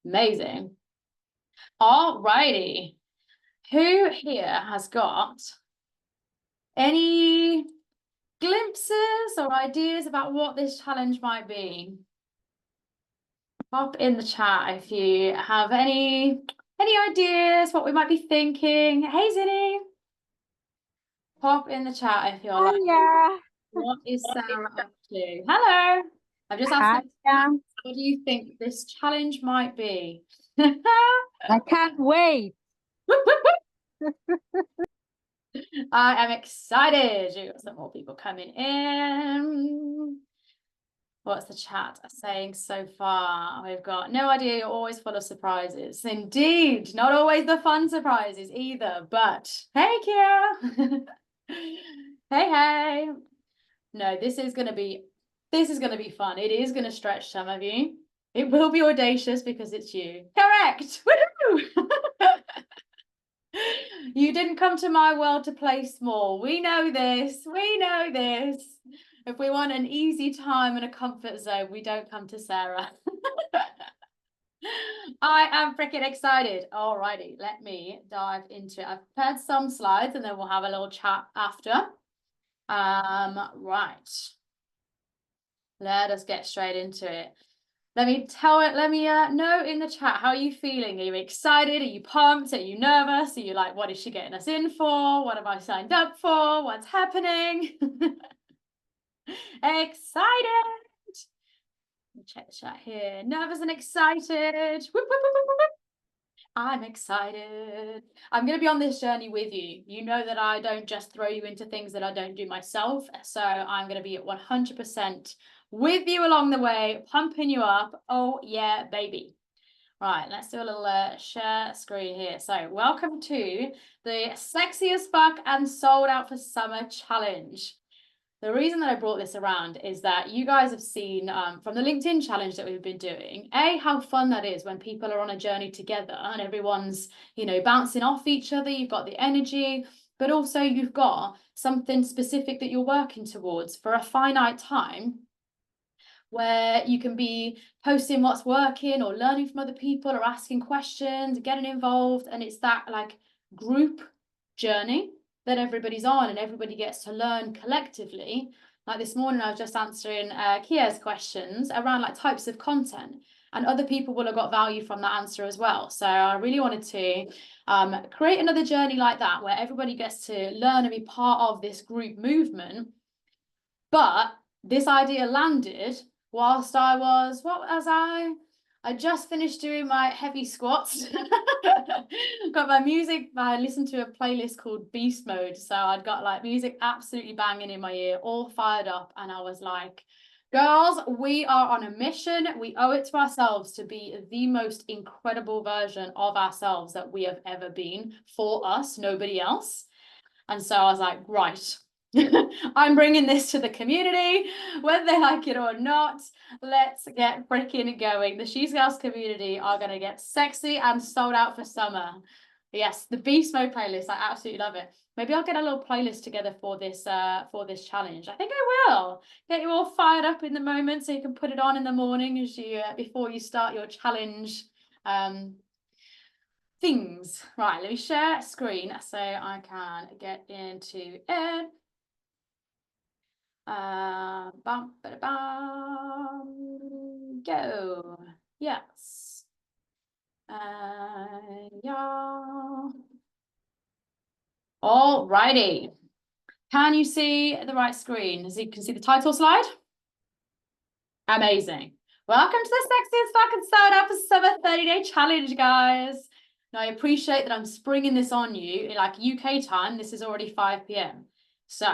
Amazing. All righty. Who here has got any glimpses or ideas about what this challenge might be? Pop in the chat if you have any ideas, what we might be thinking. Hey, Zinni. Pop in the chat if you're like, Hiya. what is Sarah up to? Hello. I've just asked them, what do you think this challenge might be? I can't wait. I am excited. You've got some more people coming in. What's the chat saying so far? We've got no idea. You're always full of surprises. Indeed, not always the fun surprises either. But hey, Kira. Hey. No, this is gonna be fun. It is gonna stretch some of you. It will be audacious because it's you. Correct. Woo! You didn't come to my world to play small. We know this. If we want an easy time and a comfort zone, we don't come to Sarah. I am freaking excited. Alrighty, let me dive into it. I've prepared some slides and then we'll have a little chat after. Right. Let us get straight into it. Let me know in the chat, how are you feeling? Are you excited? Are you pumped? Are you nervous? Are you like, what is she getting us in for? What have I signed up for? What's happening? Excited. Check the chat here. Nervous and excited. Whoop, whoop, whoop, whoop. I'm excited. I'm going to be on this journey with you. You know that I don't just throw you into things that I don't do myself. So I'm going to be at 100% with you along the way, pumping you up. Oh, yeah, baby. Right, let's do a little share screen here. So welcome to the Sexy as Fuck and Sold Out for Summer Challenge. The reason that I brought this around is that you guys have seen from the LinkedIn challenge that we've been doing, how fun that is when people are on a journey together and everyone's, bouncing off each other. You've got the energy, but also you've got something specific that you're working towards for a finite time, where you can be posting what's working or learning from other people or asking questions, getting involved. And it's that like group journey that everybody's on and everybody gets to learn collectively. Like this morning, I was just answering Kia's questions around like types of content, and other people will have got value from that answer as well. So I really wanted to create another journey like that, where everybody gets to learn and be part of this group movement. But this idea landed whilst I just finished doing my heavy squats. Got my music, I listened to a playlist called Beast Mode. So I'd got like music absolutely banging in my ear, all fired up. And I was like, girls, we are on a mission. We owe it to ourselves to be the most incredible version of ourselves that we have ever been, for us, nobody else. And so I was like, right. I'm bringing this to the community, whether they like it or not. Let's get freaking going. The She's Girls community are going to get sexy and sold out for summer. Yes, the Beast Mode playlist. I absolutely love it. Maybe I'll get a little playlist together for this challenge. I think I will get you all fired up in the moment, so you can put it on in the morning as you before you start your challenge. Things. Right, let me share screen so I can get into it. Go. Yes. Yeah. All righty. Can you see the right screen? As you can see the title slide. Amazing. Welcome to the Sexiest Fucking Sold Out for Summer 30-day challenge, guys. Now, I appreciate that I'm springing this on you in like UK time. This is already 5 p.m. So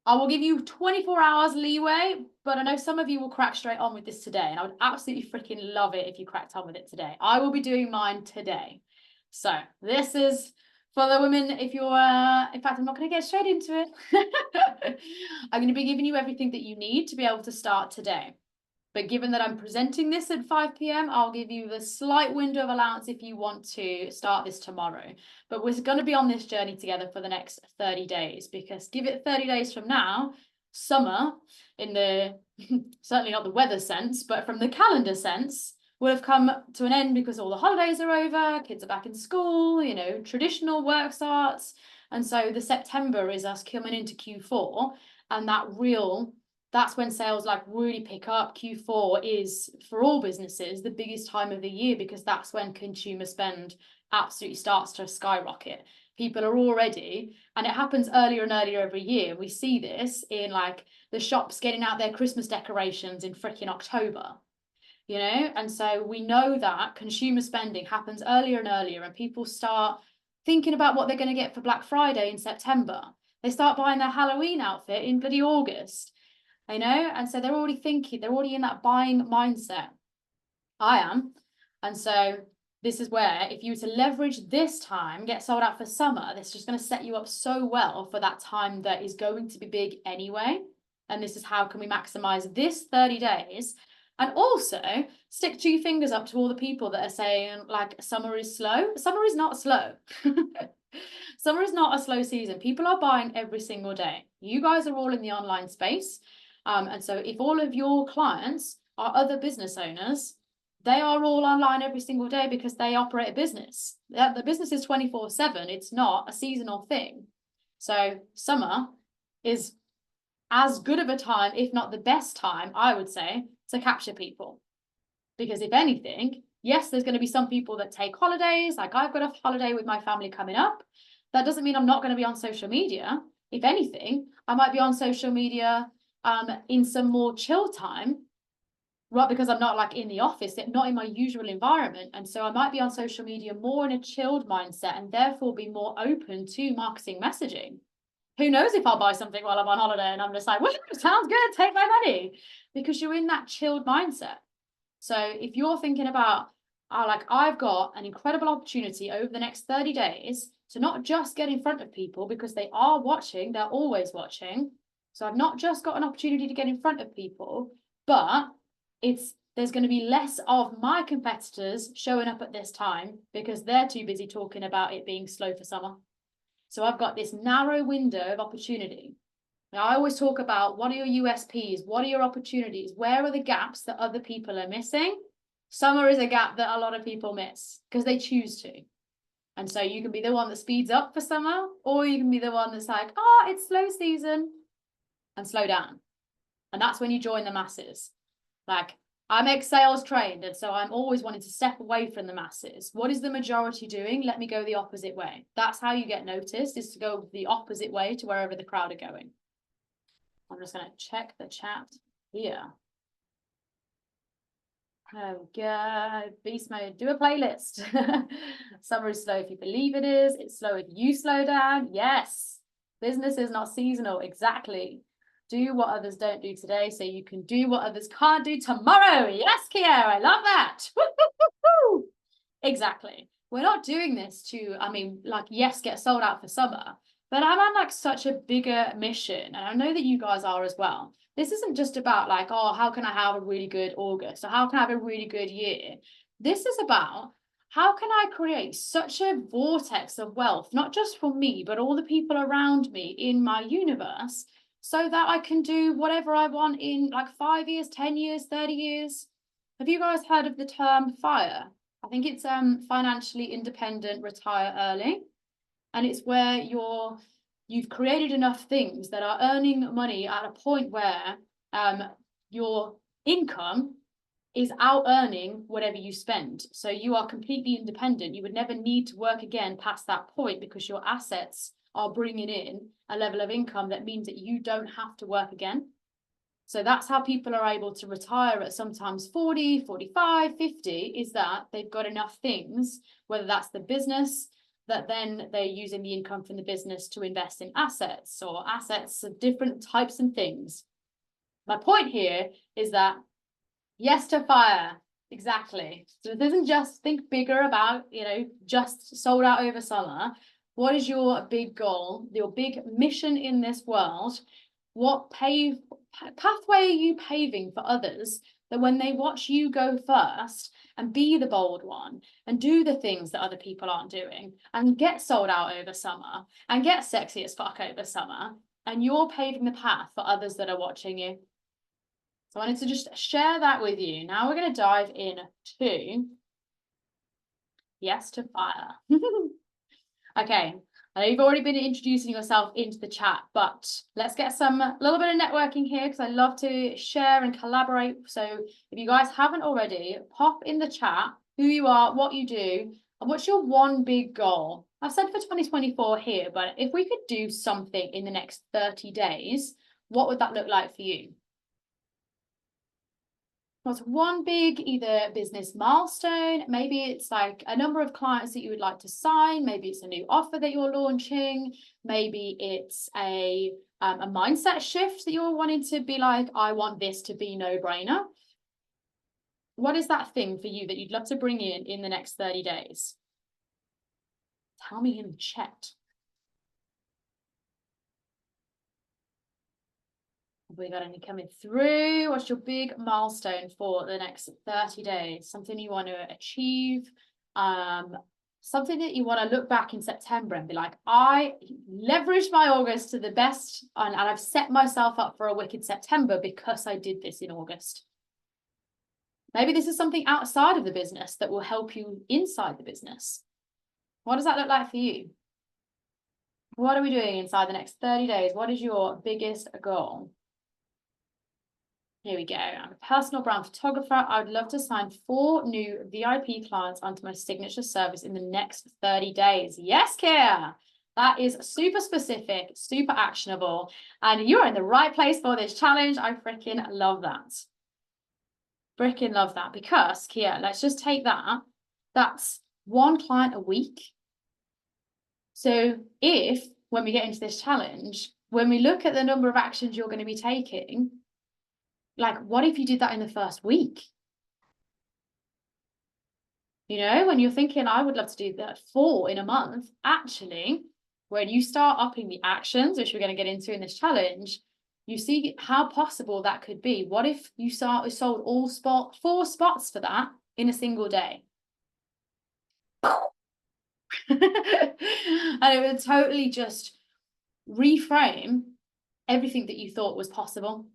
I will give you 24 hours leeway, but I know some of you will crack straight on with this today, and I would absolutely freaking love it if you cracked on with it today. I will be doing mine today. So this is for the women. If you're, in fact, I'm not going to get straight into it. I'm going to be giving you everything that you need to be able to start today. But given that I'm presenting this at 5 p.m, I'll give you the slight window of allowance if you want to start this tomorrow. But we're going to be on this journey together for the next 30 days, because give it 30 days from now, summer, in the, certainly not the weather sense, but from the calendar sense, will have come to an end because all the holidays are over, kids are back in school, you know, traditional work starts. And so the September is us coming into Q4, and that's when sales like really pick up. Q4 is, for all businesses, the biggest time of the year because that's when consumer spend absolutely starts to skyrocket. People are already, and it happens earlier and earlier every year. We see this in like the shops getting out their Christmas decorations in freaking October, you know? And so we know that consumer spending happens earlier and earlier, and people start thinking about what they're going to get for Black Friday in September. They start buying their Halloween outfit in bloody August, you know? And so they're already thinking, they're already in that buying mindset. I am. And so this is where, if you were to leverage this time, get sold out for summer, this is just going to set you up so well for that time that is going to be big anyway. And this is how can we maximize this 30 days, and also stick 2 fingers up to all the people that are saying like summer is slow. Summer is not slow. Summer is not a slow season. People are buying every single day. You guys are all in the online space. And so if all of your clients are other business owners, they are all online every single day because they operate a business. The business is 24/7. It's not a seasonal thing. So summer is as good of a time, if not the best time, I would say, to capture people. Because if anything, yes, there's going to be some people that take holidays. Like I've got a holiday with my family coming up. That doesn't mean I'm not going to be on social media. If anything, I might be on social media in some more chill time, right? Because I'm not like in the office, not in my usual environment. And so I might be on social media more in a chilled mindset and therefore be more open to marketing messaging. Who knows if I'll buy something while I'm on holiday and I'm just like, well, sounds good, take my money, because you're in that chilled mindset. So if you're thinking about, like, I've got an incredible opportunity over the next 30 days to not just get in front of people because they are watching, they're always watching. So I've not just got an opportunity to get in front of people, but there's going to be less of my competitors showing up at this time because they're too busy talking about it being slow for summer. So I've got this narrow window of opportunity. Now, I always talk about what are your USPs? What are your opportunities? Where are the gaps that other people are missing? Summer is a gap that a lot of people miss because they choose to. And so you can be the one that speeds up for summer, or you can be the one that's like, oh, it's slow season, and slow down. And that's when you join the masses. Like, I'm ex-sales trained, and so I'm always wanting to step away from the masses. What is the majority doing? Let me go the opposite way. That's how you get noticed, is to go the opposite way to wherever the crowd are going. I'm just going to check the chat here. Oh, God. Beast mode. Do a playlist. Summer is slow if you believe it is. It's slow if you slow down. Yes. Business is not seasonal. Exactly. Do what others don't do today so you can do what others can't do tomorrow. Yes, Kier, I love that. Exactly. We're not doing this to, I mean, like, yes, get sold out for summer, but I'm on like such a bigger mission. And I know that you guys are as well. This isn't just about like, oh, how can I have a really good August, or how can I have a really good year? This is about how can I create such a vortex of wealth, not just for me, but all the people around me in my universe, so that I can do whatever I want in like 5 years, 10 years, 30 years. Have you guys heard of the term FIRE? I think it's financially independent, retire early. And it's where you've created enough things that are earning money at a point where your income is out earning whatever you spend. So you are completely independent. You would never need to work again past that point because your assets are bringing in a level of income that means that you don't have to work again. So that's how people are able to retire at sometimes 40, 45, 50, is that they've got enough things, whether that's the business, that then they're using the income from the business to invest in assets, or assets of different types and things. My point here is that yes to FIRE. Exactly. So it isn't just think bigger about, just sold out over summer. What is your big goal, your big mission in this world? What pathway are you paving for others, that when they watch you go first and be the bold one and do the things that other people aren't doing and get sold out over summer and get sexy as fuck over summer, and you're paving the path for others that are watching you? So I wanted to just share that with you. Now we're going to dive into yes to fire. Okay, I know you've already been introducing yourself into the chat, but let's get a little bit of networking here because I love to share and collaborate. So if you guys haven't already, pop in the chat who you are, what you do, and what's your one big goal. I've said for 2024 here, but if we could do something in the next 30 days, what would that look like for you? What's one big either business milestone? Maybe it's like a number of clients that you would like to sign. Maybe it's a new offer that you're launching. Maybe it's a mindset shift that you're wanting to be like, I want this to be no-brainer. What is that thing for you that you'd love to bring in the next 30 days? Tell me in the chat. Have we got any coming through? What's your big milestone for the next 30 days? Something you want to achieve? Something that you want to look back in September and be like, I leveraged my August to the best and I've set myself up for a wicked September because I did this in August. Maybe this is something outside of the business that will help you inside the business. What does that look like for you? What are we doing inside the next 30 days? What is your biggest goal? Here we go. I'm a personal brand photographer. I would love to sign 4 new VIP clients onto my signature service in the next 30 days. Yes, Kia. That is super specific, super actionable, and you're in the right place for this challenge. I freaking love that. Freaking love that because, Kia, let's just take that. That's 1 client a week. So if, when we get into this challenge, when we look at the number of actions you're going to be taking, like, what if you did that in the first week? You know, when you're thinking, I would love to do that 4 in a month, actually, when you start upping the actions, which we're going to get into in this challenge, you see how possible that could be. What if you sold all 4 spots for that in a single day? And it would totally just reframe everything that you thought was possible.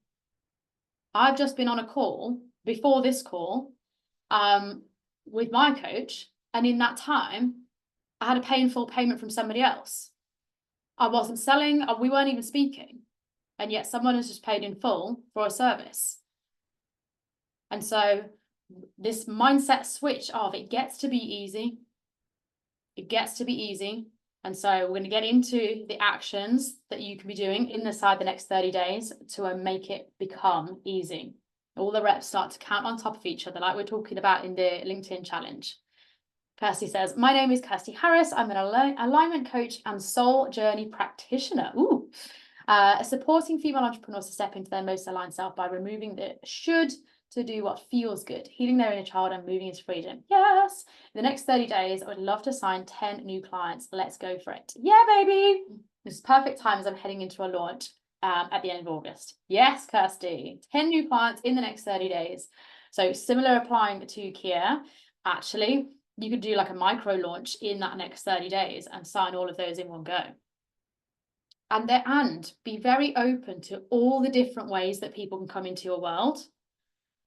I've just been on a call before this call with my coach, and in that time, I had a painful payment from somebody else. I wasn't selling, we weren't even speaking, and yet someone has just paid in full for a service. And so this mindset switch of it gets to be easy. It gets to be easy. And so we're going to get into the actions that you can be doing inside the next 30 days to make it become easy. All the reps start to count on top of each other, like we're talking about in the LinkedIn challenge. Kirsty says, my name is Kirsty Harris. I'm an alignment coach and soul journey practitioner. Ooh. Supporting female entrepreneurs to step into their most aligned self by removing the should to do what feels good, healing their inner child and moving into freedom. Yes. In the next 30 days, I would love to sign 10 new clients. Let's go for it. Yeah, baby. This is perfect time as I'm heading into a launch at the end of August. Yes, Kirsty. 10 new clients in the next 30 days. So similar applying to Kia. Actually, you could do like a micro launch in that next 30 days and sign all of those in one go. And be very open to all the different ways that people can come into your world.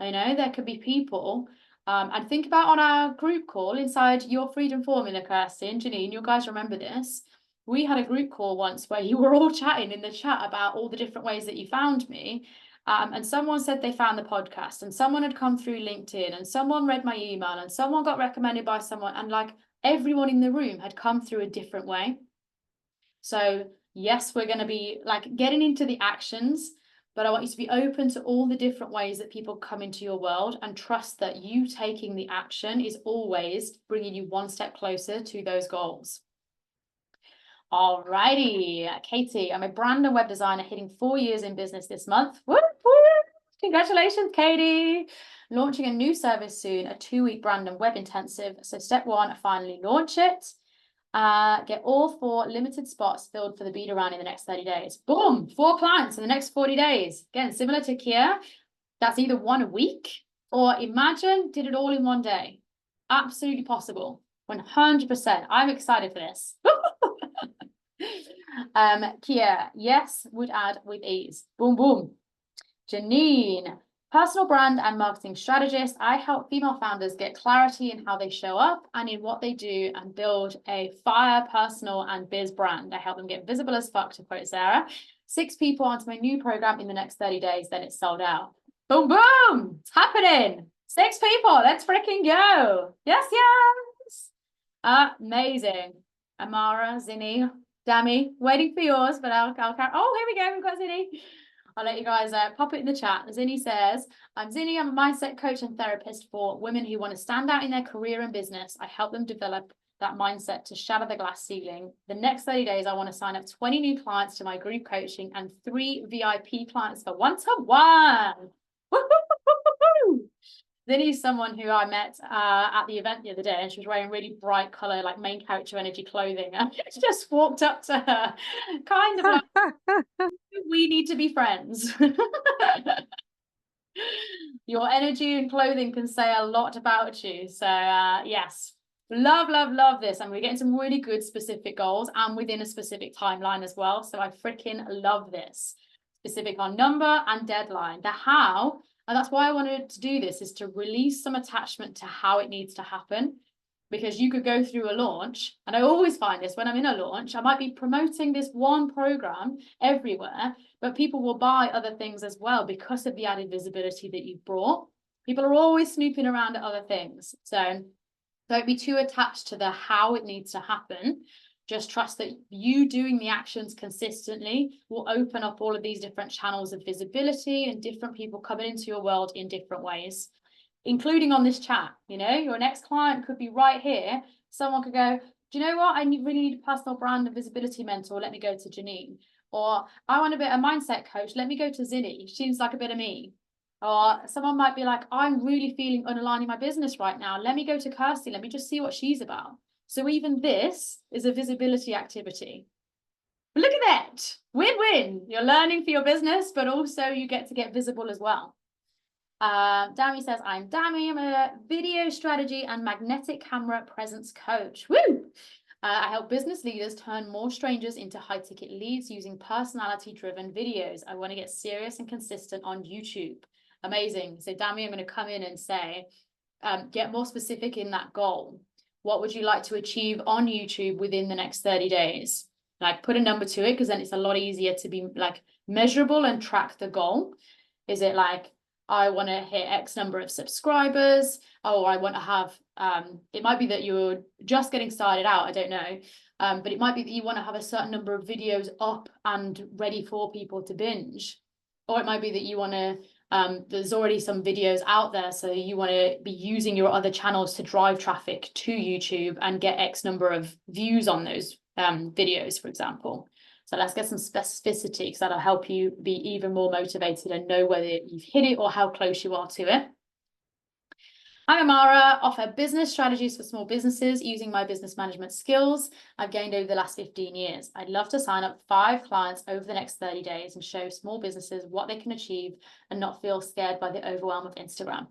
I know there could be people, and think about on our group call inside your Freedom Formula, Kirsty and Janine, you guys remember this. We had a group call once where you were all chatting in the chat about all the different ways that you found me. And someone said they found the podcast, and someone had come through LinkedIn, and someone read my email, and someone got recommended by someone, and like everyone in the room had come through a different way. So yes, we're going to be like getting into the actions, but I want you to be open to all the different ways that people come into your world and trust that you taking the action is always bringing you one step closer to those goals. Alrighty, Katie, I'm a brand and web designer hitting 4 years in business this month. Woo, woo. Congratulations, Katie. Launching a new service soon, a 2-week brand and web intensive. So step 1, finally launch it. Get all 4 limited spots filled for the beta round in the next 30 days. Boom, 4 clients in the next 40 days. Again, similar to Kia, that's either 1 a week or imagine did it all in 1 day. Absolutely possible. 100%. I'm excited for this. Kia, yes, would add with ease. Boom, boom. Janine, Personal brand and marketing strategist. I help female founders get clarity in how they show up and in what they do and build a fire personal and biz brand. I help them get visible as fuck, to quote Sarah. 6 people onto my new program in the next 30 days, then it's sold out. Boom, boom, it's happening. 6 people, let's freaking go. Yes, yes. Amazing. Amara, Zinni, Dami, waiting for yours, but I'll carry. Oh, here we go, we've got Zinni. I'll let you guys pop it in the chat. Zinni says, I'm Zinni, I'm a mindset coach and therapist for women who want to stand out in their career and business. I help them develop that mindset to shatter the glass ceiling. The next 30 days, I want to sign up 20 new clients to my group coaching and 3 VIP clients for one-to-one. Zinni's someone who I met at the event the other day, and she was wearing really bright color, like main character energy clothing. And I just walked up to her, kind of like, we need to be friends. Your energy and clothing can say a lot about you. So yes, love this. And we're getting some really good specific goals and within a specific timeline as well. So I freaking love this. Specific on number and deadline. The how, and that's why I wanted to do this, is to release some attachment to how it needs to happen. Because you could go through a launch, and I always find this when I'm in a launch, I might be promoting this one program everywhere, but people will buy other things as well because of the added visibility that you've brought. People are always snooping around at other things. So don't be too attached to the how it needs to happen. Just trust that you doing the actions consistently will open up all of these different channels of visibility and different people coming into your world in different ways, including on this chat. You know, your next client could be right here. Someone could go, do you know what? Really need a personal brand and visibility mentor. Let me go to Janine. Or I want a mindset coach. Let me go to Zinni. She seems like a bit of me. Or someone might be like, I'm really feeling unaligning my business right now. Let me go to Kirsty. Let me just see what she's about. So even this is a visibility activity. But look at that. Win-win. You're learning for your business, but also you get to get visible as well. Dami says, I'm Dami. I'm a video strategy and magnetic camera presence coach. Woo! I help business leaders turn more strangers into high-ticket leads using personality-driven videos. I want to get serious and consistent on YouTube. Amazing. So Dami, I'm going to come in and say, get more specific in that goal. What would you like to achieve on YouTube within the next 30 days? Like put a number to it, because then it's a lot easier to be like measurable and track the goal. Is it like, I want to hit X number of subscribers? Oh, I want to have, it might be that you're just getting started out, I don't know. But it might be that you want to have a certain number of videos up and ready for people to binge. Or it might be that you want to, there's already some videos out there, so you want to be using your other channels to drive traffic to YouTube and get X number of views on those videos, for example. So let's get some specificity, because that'll help you be even more motivated and know whether you've hit it or how close you are to it. I'm Amara, offer business strategies for small businesses using my business management skills I've gained over the last 15 years. I'd love to sign up 5 clients over the next 30 days and show small businesses what they can achieve and not feel scared by the overwhelm of Instagram.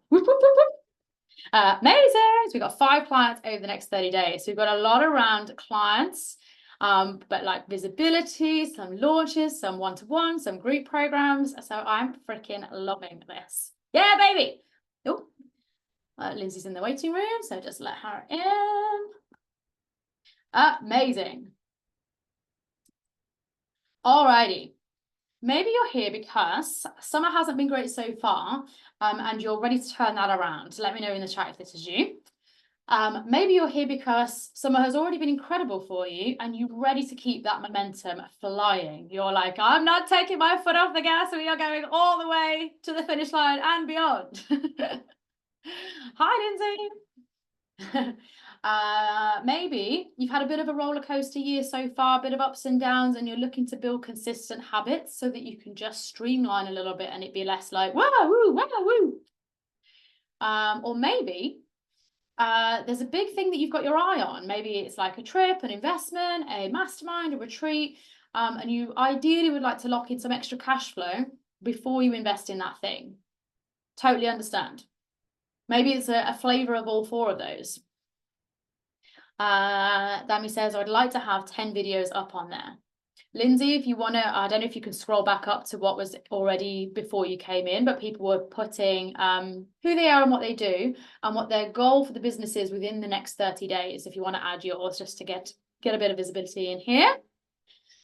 Amazing. So we've got 5 clients over the next 30 days. So we've got a lot around clients, but like visibility, some launches, some one-to-one, some group programs. So I'm freaking loving this. Yeah, baby. Oh. Lindsay's in the waiting room, so just let her in. Amazing. Alrighty. Maybe you're here because summer hasn't been great so far, and you're ready to turn that around. Let me know in the chat if this is you. Maybe you're here because summer has already been incredible for you and you're ready to keep that momentum flying. You're like, I'm not taking my foot off the gas. We are going all the way to the finish line and beyond. Hi, Lindsay. Maybe you've had a bit of a roller coaster year so far, a bit of ups and downs, and you're looking to build consistent habits so that you can just streamline a little bit and it be less like, whoa, woo, whoa, woo. Or maybe there's a big thing that you've got your eye on. Maybe it's like a trip, an investment, a mastermind, a retreat, and you ideally would like to lock in some extra cash flow before you invest in that thing. Totally understand. Maybe it's a flavor of all 4 of those. Dami says, I'd like to have 10 videos up on there. Lindsay, if you want to, I don't know if you can scroll back up to what was already before you came in, but people were putting who they are and what they do and what their goal for the business is within the next 30 days. If you want to add yours just to get a bit of visibility in here.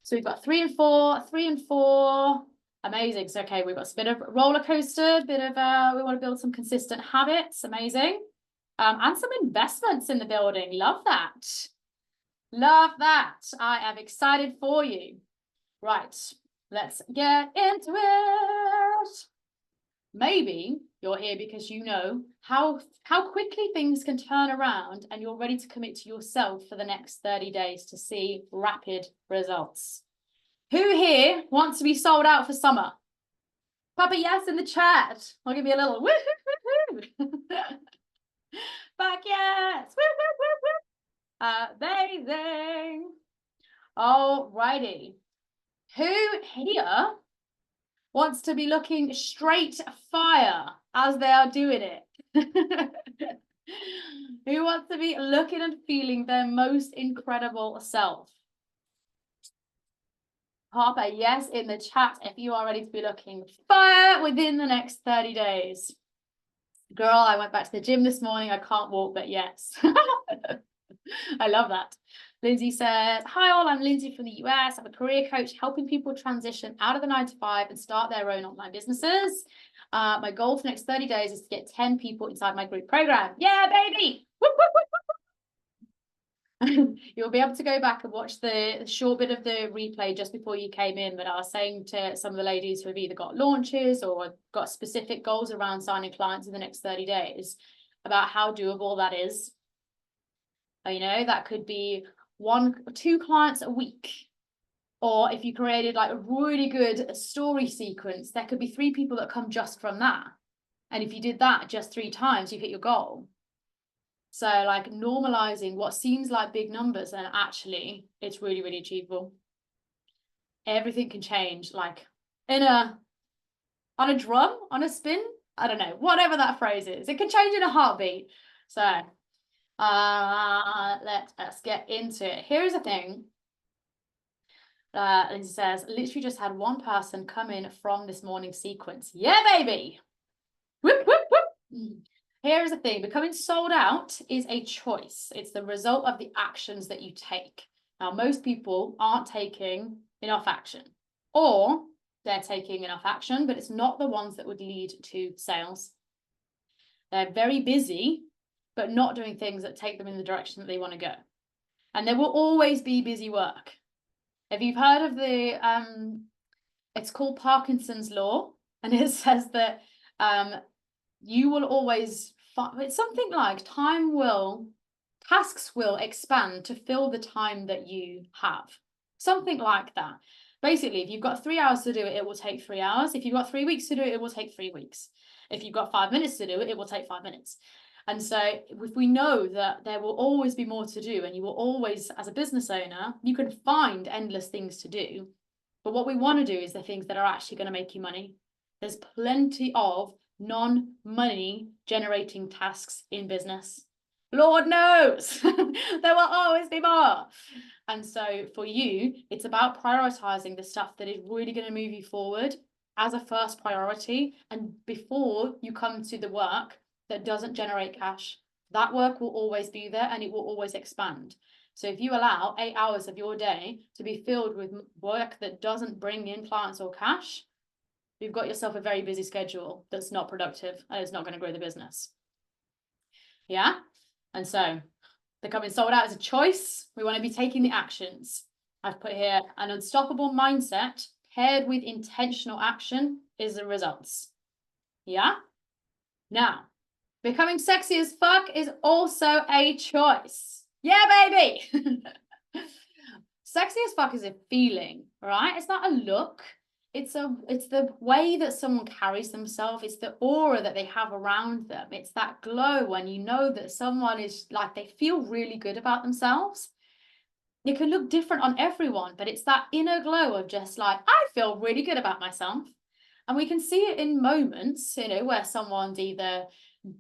So we've got 3 and 4, 3 and 4. Amazing. So, okay, we've got a bit of roller coaster, bit of, we want to build some consistent habits. Amazing. And some investments in the building. Love that. Love that. I am excited for you. Right, let's get into it. Maybe you're here because you know how quickly things can turn around and you're ready to commit to yourself for the next 30 days to see rapid results. Who here wants to be sold out for summer? Papa yes in the chat. I'll give you a little woo-hoo-hoo-hoo. Back yes. Woo-hoo-hoo-hoo. Amazing. Alrighty. Who here wants to be looking straight fire as they are doing it? Who wants to be looking and feeling their most incredible self? Pop a yes in the chat if you are ready to be looking fire within the next 30 days. Girl, I went back to the gym this morning. I can't walk, but yes. I love that. Lindsay says, hi all, I'm Lindsay from the US. I'm a career coach helping people transition out of the 9-to-5 and start their own online businesses. My goal for the next 30 days is to get 10 people inside my group program. Yeah, baby. Whoop, whoop, whoop, whoop. You'll be able to go back and watch the short bit of the replay just before you came in, but I was saying to some of the ladies who have either got launches or got specific goals around signing clients in the next 30 days about how doable that is. You know, that could be 1 or 2 clients a week. Or if you created like a really good story sequence, there could be 3 people that come just from that. And if you did that just 3 times, you hit your goal. So like normalizing what seems like big numbers, and actually it's really, really achievable. Everything can change like on a drum, on a spin. I don't know, whatever that phrase is. It can change in a heartbeat. So let us get into it. Here's the thing. Lindsay says, literally just had 1 person come in from this morning's sequence. Yeah, baby. Whoop, whoop, whoop. Here's the thing. Becoming sold out is a choice. It's the result of the actions that you take. Now, most people aren't taking enough action, or they're taking enough action, but it's not the ones that would lead to sales. They're very busy, but not doing things that take them in the direction that they want to go. And there will always be busy work. If you've heard of the, it's called Parkinson's law, and it says that you will always find, it's something like tasks will expand to fill the time that you have. Something like that. Basically, if you've got 3 hours to do it, it will take 3 hours. If you've got 3 weeks to do it, it will take 3 weeks. If you've got 5 minutes to do it, it will take 5 minutes. And so if we know that there will always be more to do, and you will always, as a business owner, you can find endless things to do. But what we want to do is the things that are actually going to make you money. There's plenty of non-money generating tasks in business. Lord knows there will always be more. And so for you, it's about prioritizing the stuff that is really going to move you forward as a first priority. And before you come to the work that doesn't generate cash, that work will always be there and it will always expand. So if you allow 8 hours of your day to be filled with work that doesn't bring in clients or cash, you've got yourself a very busy schedule that's not productive and it's not going to grow the business. Yeah. And so becoming sold out is a choice. We want to be taking the actions. I've put here an unstoppable mindset paired with intentional action is the results. Yeah. Now, becoming sexy as fuck is also a choice. Yeah, baby. Sexy as fuck is a feeling, right? It's not a look. It's the way that someone carries themselves. It's the aura that they have around them. It's that glow when you know that someone is like, they feel really good about themselves. It can look different on everyone, but it's that inner glow of just like, I feel really good about myself. And we can see it in moments, you know, where someone's either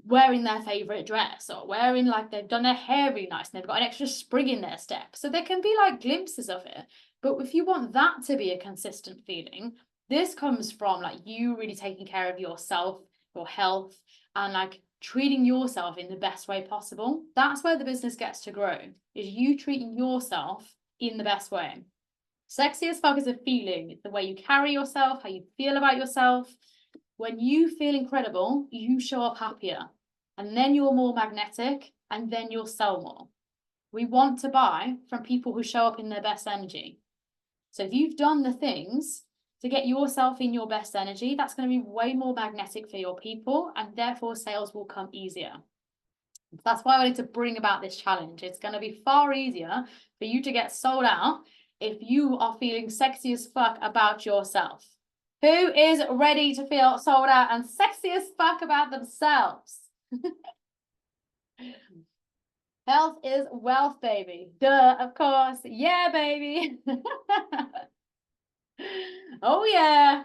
wearing their favorite dress or wearing, like, they've done their hair really nice and they've got an extra sprig in their step. So there can be like glimpses of it. But if you want that to be a consistent feeling, this comes from like you really taking care of yourself, your health, and like treating yourself in the best way possible. That's where the business gets to grow, is you treating yourself in the best way. Sexy as fuck is a feeling. It's the way you carry yourself, how you feel about yourself. When you feel incredible, you show up happier, and then you're more magnetic, and then you'll sell more. We want to buy from people who show up in their best energy. So if you've done the things to get yourself in your best energy, that's going to be way more magnetic for your people, and therefore sales will come easier. That's why I wanted to bring about this challenge. It's going to be far easier for you to get sold out if you are feeling sexy as fuck about yourself. Who is ready to feel sold out and sexy as fuck about themselves? Health is wealth, baby. Duh, of course. Yeah, baby. Oh, yeah.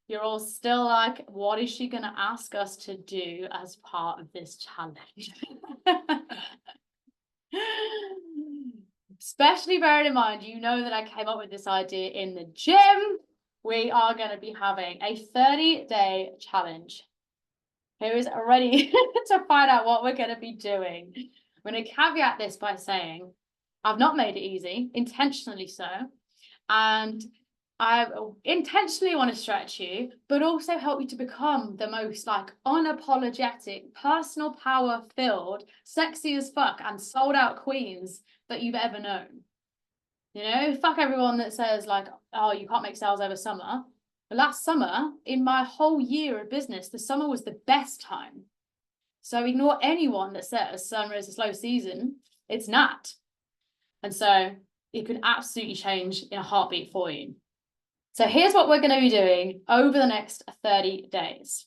You're all still like, what is she going to ask us to do as part of this challenge? Especially bearing in mind, you know that I came up with this idea in the gym. We are going to be having a 30-day challenge. Who is ready to find out what we're going to be doing? I'm going to caveat this by saying I've not made it easy, intentionally so. And I intentionally want to stretch you, but also help you to become the most like unapologetic, personal power filled, sexy as fuck and sold out queens that you've ever known. You know, fuck everyone that says like, oh, you can't make sales over summer. Last summer, in my whole year of business, the summer was the best time. So ignore anyone that says summer is a slow season. It's not. And so it could absolutely change in a heartbeat for you. So here's what we're going to be doing over the next 30 days.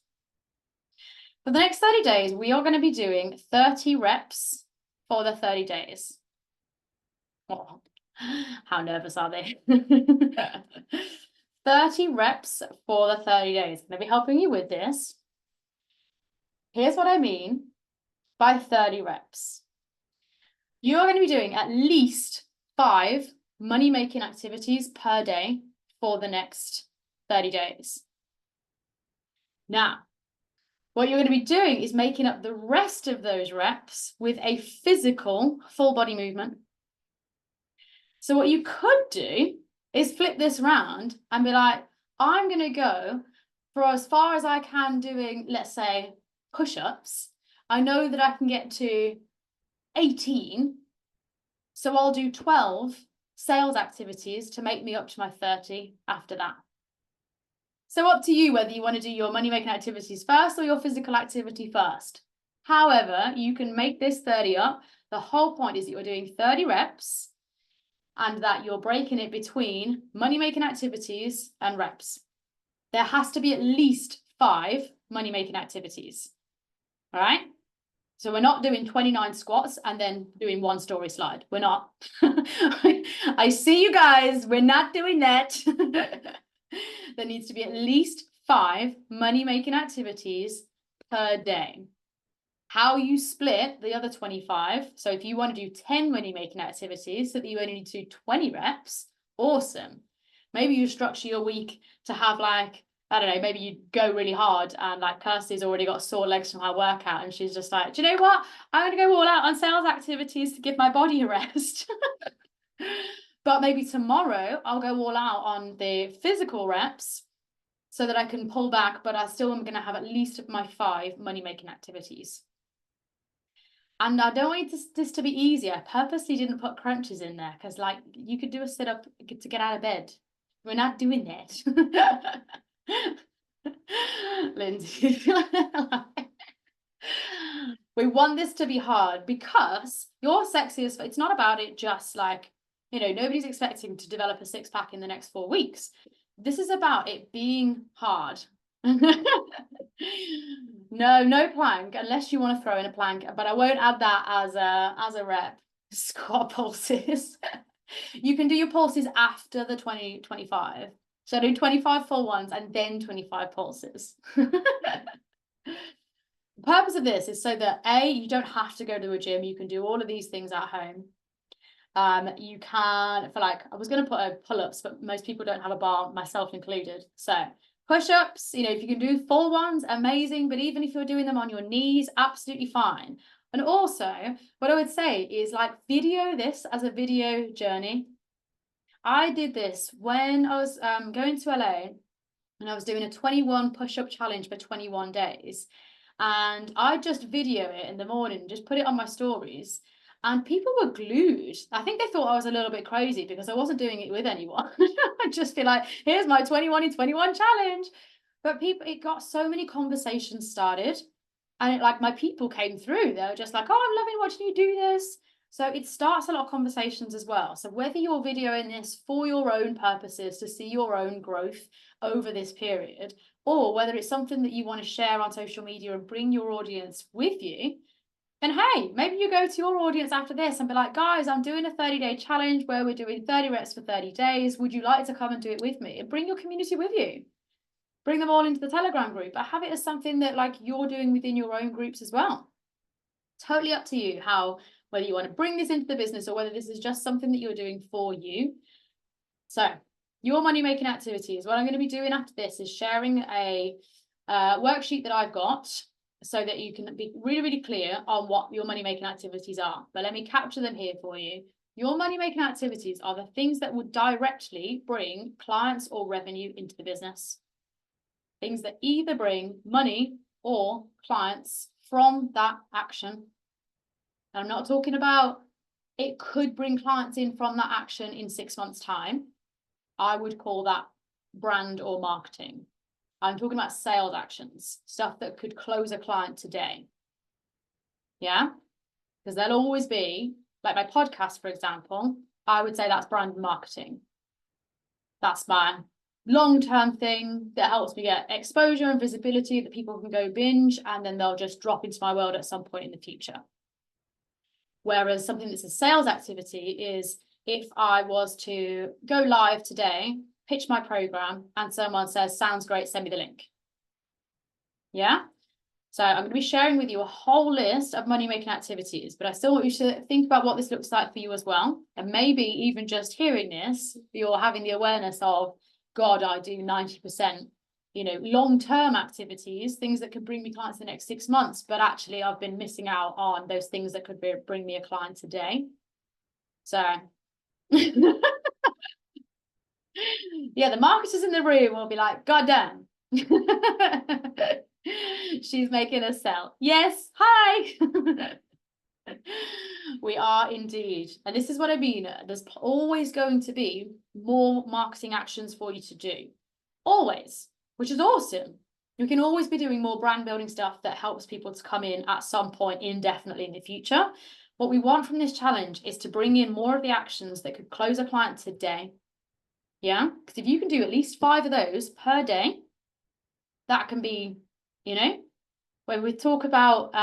For the next 30 days, we are going to be doing 30 reps for the 30 days. Oh, how nervous are they? 30 reps for the 30 days. I'm going to be helping you with this. Here's what I mean by 30 reps. You are going to be doing at least 5 money-making activities per day for the next 30 days. Now, what you're going to be doing is making up the rest of those reps with a physical full body movement. So what you could do is flip this round and be like, I'm going to go for as far as I can doing, let's say, push-ups. I know that I can get to 18, so I'll do 12 sales activities to make me up to my 30 after that. So up to you whether you want to do your money-making activities first or your physical activity first. However, you can make this 30 up. The whole point is that you're doing 30 reps and that you're breaking it between money-making activities and reps. There has to be at least 5 money-making activities. All right? So we're not doing 29 squats and then doing 1 story slide. We're not. I see you guys. We're not doing that. There needs to be at least 5 money-making activities per day. How you split the other 25. So if you want to do 10 money-making activities so that you only need to do 20 reps, awesome. Maybe you structure your week to have like, I don't know, maybe you go really hard and like Kirsty's already got sore legs from her workout and she's just like, do you know what? I'm going to go all out on sales activities to give my body a rest. But maybe tomorrow I'll go all out on the physical reps so that I can pull back, but I still am going to have at least my 5 money-making activities. And I don't want this to be easy. I purposely didn't put crunches in there because like you could do a sit-up to get out of bed. We're not doing that. Lindsay. We want this to be hard because you're sexy as it's not about it just like, you know, nobody's expecting to develop a 6-pack in the next 4 weeks. This is about it being hard. No plank unless you want to throw in a plank, but I won't add that as a rep. Squat pulses. You can do your pulses after the 25. So do 25 full ones and then 25 pulses. The purpose of this is so that A, you don't have to go to a gym. You can do all of these things at home. You can, for like, I was going to put a pull-ups, but most people don't have a bar, myself included. So push-ups, you know, if you can do full ones, amazing. But even if you're doing them on your knees, absolutely fine. And also, what I would say is like video this as a video journey. I did this when I was going to LA, and I was doing a 21 push-up challenge for 21 days. And I just video it in the morning, just put it on my stories. And people were glued. I think they thought I was a little bit crazy because I wasn't doing it with anyone. I'd just be like, here's my 21 in 21 challenge. But people, it got so many conversations started. And like my people came through. They were just like, oh, I'm loving watching you do this. So it starts a lot of conversations as well. So whether you're videoing this for your own purposes to see your own growth over this period, or whether it's something that you want to share on social media and bring your audience with you, and hey, maybe you go to your audience after this and be like, guys, I'm doing a 30-day challenge where we're doing 30 reps for 30 days. Would you like to come and do it with me? And bring your community with you. Bring them all into the Telegram group, but have it as something that like you're doing within your own groups as well. Totally up to you how, whether you want to bring this into the business or whether this is just something that you're doing for you. So your money making activities, what I'm going to be doing after this is sharing a worksheet that I've got so that you can be really, really clear on what your money making activities are. But let me capture them here for you. Your money making activities are the things that would directly bring clients or revenue into the business. Things that either bring money or clients from that action. And I'm not talking about it could bring clients in from that action in 6 months' time. I would call that brand or marketing. I'm talking about sales actions, stuff that could close a client today. Yeah, because there'll always be, like my podcast, for example, I would say that's brand marketing. That's my long-term thing that helps me get exposure and visibility that people can go binge and then they'll just drop into my world at some point in the future. Whereas something that's a sales activity is if I was to go live today, pitch my program, and someone says, sounds great, send me the link. Yeah. So I'm going to be sharing with you a whole list of money-making activities, but I still want you to think about what this looks like for you as well. And maybe even just hearing this, you're having the awareness of, God, I do 90%, long-term activities, things that could bring me clients in the next 6 months, but actually I've been missing out on those things that could bring me a client today. So yeah, the marketers in the room will be like, God damn. She's making us sell. Yes, hi. We are indeed. And this is what I mean. There's always going to be more marketing actions for you to do. Always, which is awesome. You can always be doing more brand building stuff that helps people to come in at some point indefinitely in the future. What we want from this challenge is to bring in more of the actions that could close a client today. Yeah, because if you can do at least 5 of those per day, that can be, when we talk about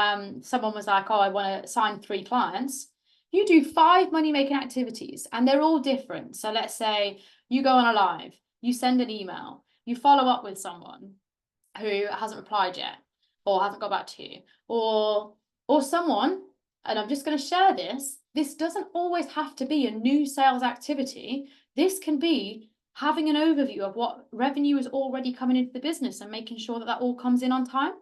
someone was like, oh, I want to sign 3 clients. You do 5 money making activities and they're all different. So let's say you go on a live, you send an email, you follow up with someone who hasn't replied yet or hasn't got back to you, or someone, and I'm just going to share this. This doesn't always have to be a new sales activity. This can be having an overview of what revenue is already coming into the business and making sure that that all comes in on time.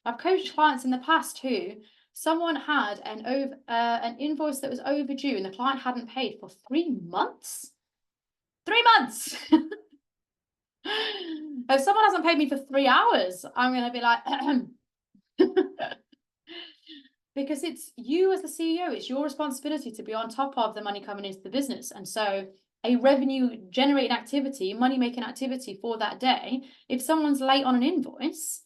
I've coached clients in the past who someone had an invoice that was overdue and the client hadn't paid for 3 months. 3 months. If someone hasn't paid me for 3 hours, I'm going to be like, because it's you as the CEO, it's your responsibility to be on top of the money coming into the business. And so a revenue generating activity, money making activity for that day, if someone's late on an invoice,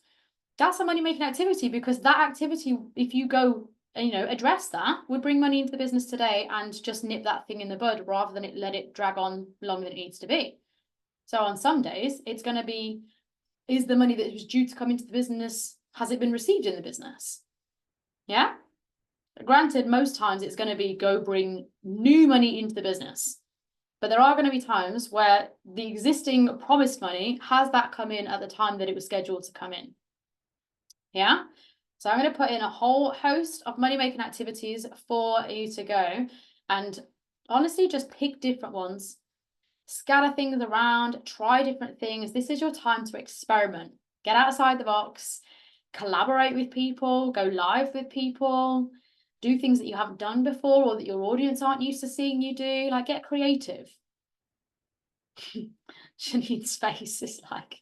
that's a money making activity, because that activity, if you go, address that, would bring money into the business today and just nip that thing in the bud rather than let it drag on longer than it needs to be. So on some days, it's going to be, is the money that was due to come into the business, has it been received in the business? Yeah. Granted, most times it's going to be go bring new money into the business. But there are going to be times where the existing promised money has that come in at the time that it was scheduled to come in. Yeah. So I'm going to put in a whole host of money making activities for you to go. And Honestly, just pick different ones, scatter things around, try different things. This is your time to experiment. Get outside the box, collaborate with people, go live with people, do things that you haven't done before or that your audience aren't used to seeing you do. Like, get creative. Janine's face is like,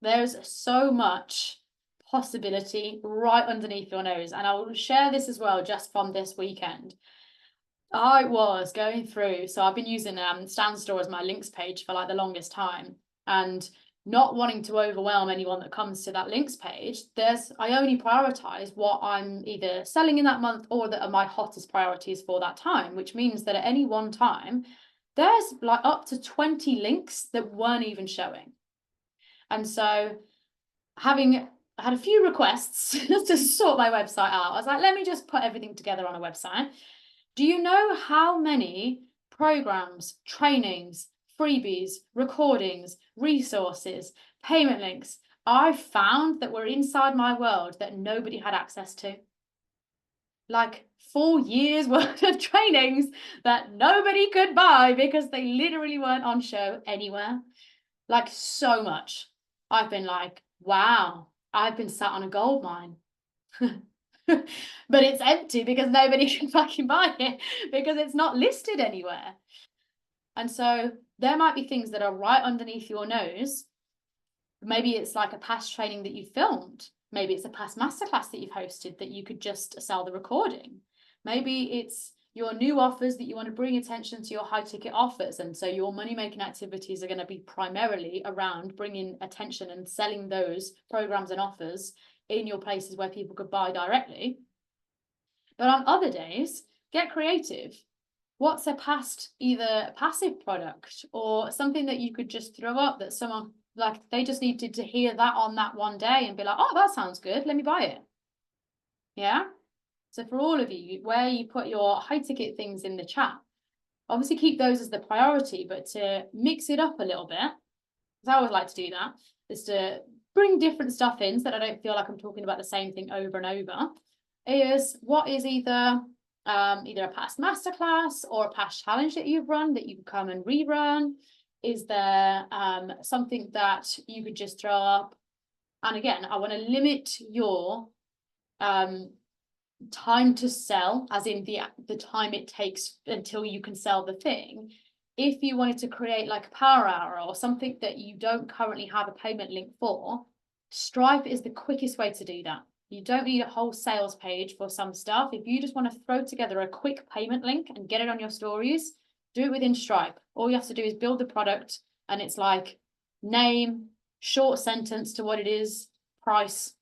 There's so much possibility right underneath your nose. And I will share this as well, just from this weekend. I was going through, so I've been using Stanstore as my links page for like the longest time, and not wanting to overwhelm anyone that comes to that links page, I only prioritize what I'm either selling in that month or that are my hottest priorities for that time, which means that at any one time, there's like up to 20 links that weren't even showing. And so, having had a few requests to sort my website out, I was like, let me just put everything together on a website. Do you know how many programs, trainings, freebies, recordings, resources, payment links I found that were inside my world that nobody had access to? Like 4 years worth of trainings that nobody could buy because they literally weren't on show anywhere. Like, so much. I've been like, wow, I've been sat on a gold mine. But it's empty because nobody can fucking buy it because it's not listed anywhere. And so there might be things that are right underneath your nose. Maybe it's like a past training that you filmed. Maybe it's a past masterclass that you've hosted that you could just sell the recording. Maybe it's your new offers that you want to bring attention to your high ticket offers. And so your money making activities are going to be primarily around bringing attention and selling those programs and offers in your places where people could buy directly. But on other days, get creative. What's a past, either passive product or something that you could just throw up that someone, like, they just needed to hear that on that one day and be like, oh, that sounds good, let me buy it. Yeah. So for all of you, where you put your high ticket things in the chat, obviously keep those as the priority, but to mix it up a little bit, because I always like to do that, is to bring different stuff in so that I don't feel like I'm talking about the same thing over and over, is what is either a past masterclass or a past challenge that you've run that you can come and rerun. Is there something that you could just throw up? And again, I want to limit your time to sell, as in the time it takes until you can sell the thing. If you wanted to create like a power hour or something that you don't currently have a payment link for, Stripe is the quickest way to do that. You don't need a whole sales page for some stuff. If you just want to throw together a quick payment link and get it on your stories, do it within Stripe. All you have to do is build the product, and it's like name, short sentence to what it is, price,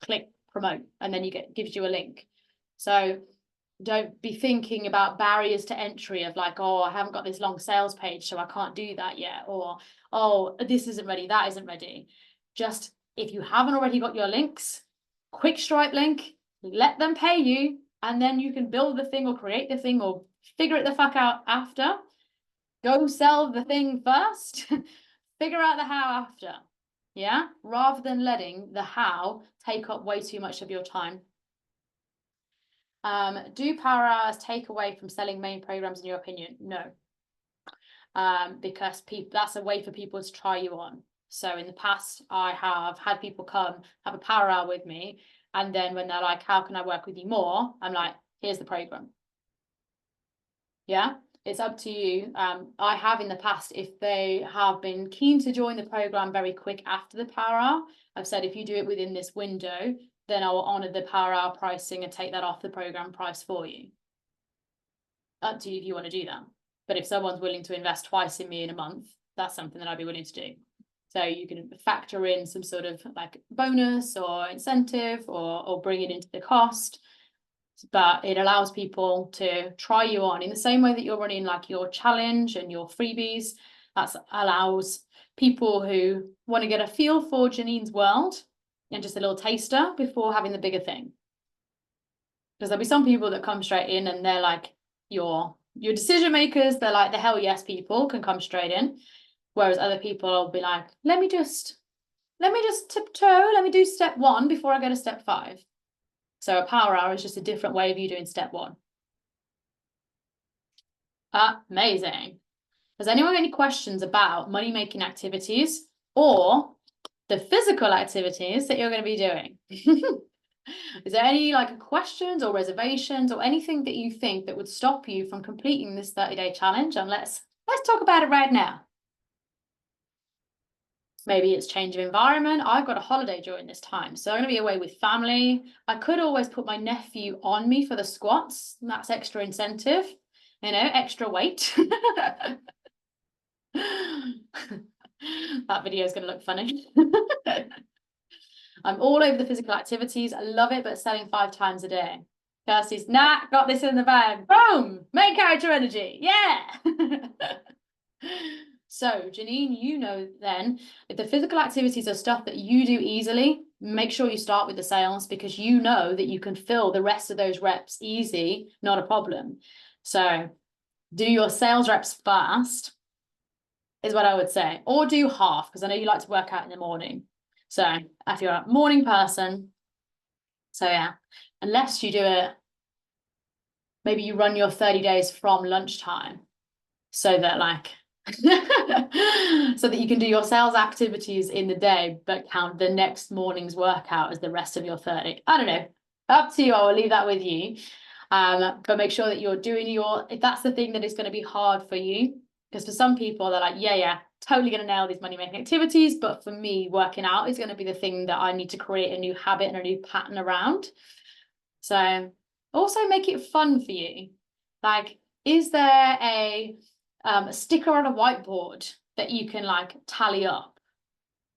click promote, and then gives you a link. So don't be thinking about barriers to entry of like, oh, I haven't got this long sales page, so I can't do that yet, or oh, this isn't ready, that isn't ready. Just, if you haven't already got your links, quick Stripe link, let them pay you, and then you can build the thing or create the thing or figure it the fuck out after. Go sell the thing first, figure out the how after. Yeah, rather than letting the how take up way too much of your time. Do power hours take away from selling main programs in your opinion? No. Because that's a way for people to try you on. So in the past, I have had people come have a power hour with me, and then when they're like, how can I work with you more? I'm like, here's the program. Yeah, it's up to you. I have in the past, if they have been keen to join the program very quick after the power hour, I've said, if you do it within this window, then I will honor the power hour pricing and take that off the program price for you. Up to you if you want to do that. But if someone's willing to invest twice in me in a month, that's something that I'd be willing to do. So you can factor in some sort of like bonus or incentive or bring it into the cost. But it allows people to try you on in the same way that you're running like your challenge and your freebies. That allows people who want to get a feel for Janine's world and just a little taster before having the bigger thing. Because there'll be some people that come straight in and they're like your decision makers. They're like the hell yes people can come straight in. Whereas other people will be like, let me just tiptoe. Let me do step 1 before I go to step 5. So a power hour is just a different way of you doing step one. Amazing. Has anyone got any questions about money-making activities or the physical activities that you're going to be doing? Is there any like questions or reservations or anything that you think that would stop you from completing this 30-day challenge? And let's talk about it right now. Maybe it's change of environment. I've got a holiday during this time, so I'm going to be away with family. I could always put my nephew on me for the squats. That's extra incentive, you know, extra weight. That video is going to look funny. I'm all over the physical activities. I love it, but selling 5 times a day. Kirsty's, nah, got this in the bag. Boom! Main character energy. Yeah! So, Janine, you know then, if the physical activities are stuff that you do easily, make sure you start with the sales because you know that you can fill the rest of those reps easy, not a problem. So, do your sales reps first, is what I would say. Or do half, because I know you like to work out in the morning. So, if you're a morning person, so yeah, unless you do it, maybe you run your 30 days from lunchtime so that like, so that you can do your sales activities in the day, but count the next morning's workout as the rest of your 30. I don't know. Up to you. I will leave that with you. But make sure that you're doing if that's the thing that is going to be hard for you, because for some people, they're like, yeah, totally going to nail these money-making activities. But for me, working out is going to be the thing that I need to create a new habit and a new pattern around. So also make it fun for you. Like, is there a sticker on a whiteboard that you can like tally up?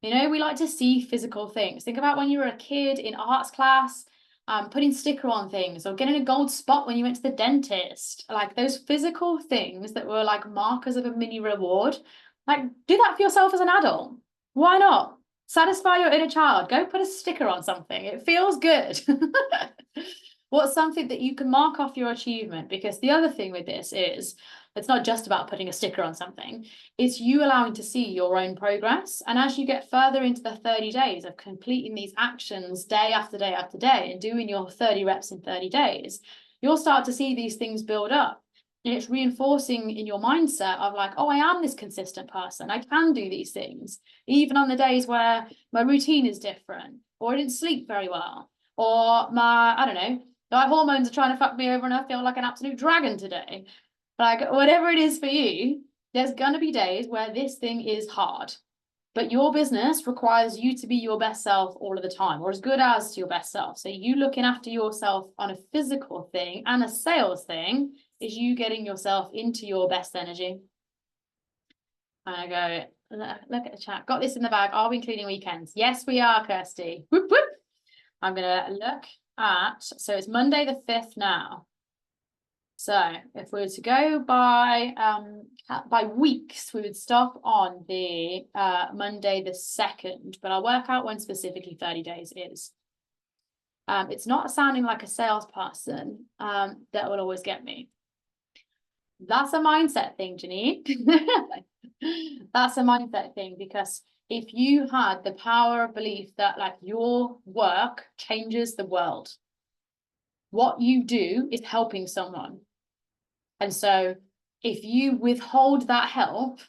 You know, we like to see physical things. Think about when you were a kid in arts class, putting sticker on things or getting a gold spot when you went to the dentist. Like those physical things that were like markers of a mini reward. Like do that for yourself as an adult. Why not? Satisfy your inner child. Go put a sticker on something. It feels good. What's something that you can mark off your achievement? Because the other thing with this is it's not just about putting a sticker on something. It's you allowing to see your own progress. And as you get further into the 30 days of completing these actions day after day after day and doing your 30 reps in 30 days, you'll start to see these things build up. And it's reinforcing in your mindset of like, oh, I am this consistent person. I can do these things, even on the days where my routine is different, or I didn't sleep very well, or I don't know, my hormones are trying to fuck me over and I feel like an absolute dragon today. Like, whatever it is for you, there's going to be days where this thing is hard. But your business requires you to be your best self all of the time, or as good as to your best self. So you looking after yourself on a physical thing and a sales thing is you getting yourself into your best energy. And I go, look at the chat. Got this in the bag. Are we including weekends? Yes, we are, Kirsty. Whoop, whoop. I'm going to look at, so it's Monday the 5th now. So if we were to go by weeks, we would stop on the Monday the 2nd, but I'll work out when specifically 30 days is. It's not sounding like a salesperson that will always get me. That's a mindset thing, Janine. That's a mindset thing, because if you had the power of belief that like your work changes the world, what you do is helping someone. And so if you withhold that help,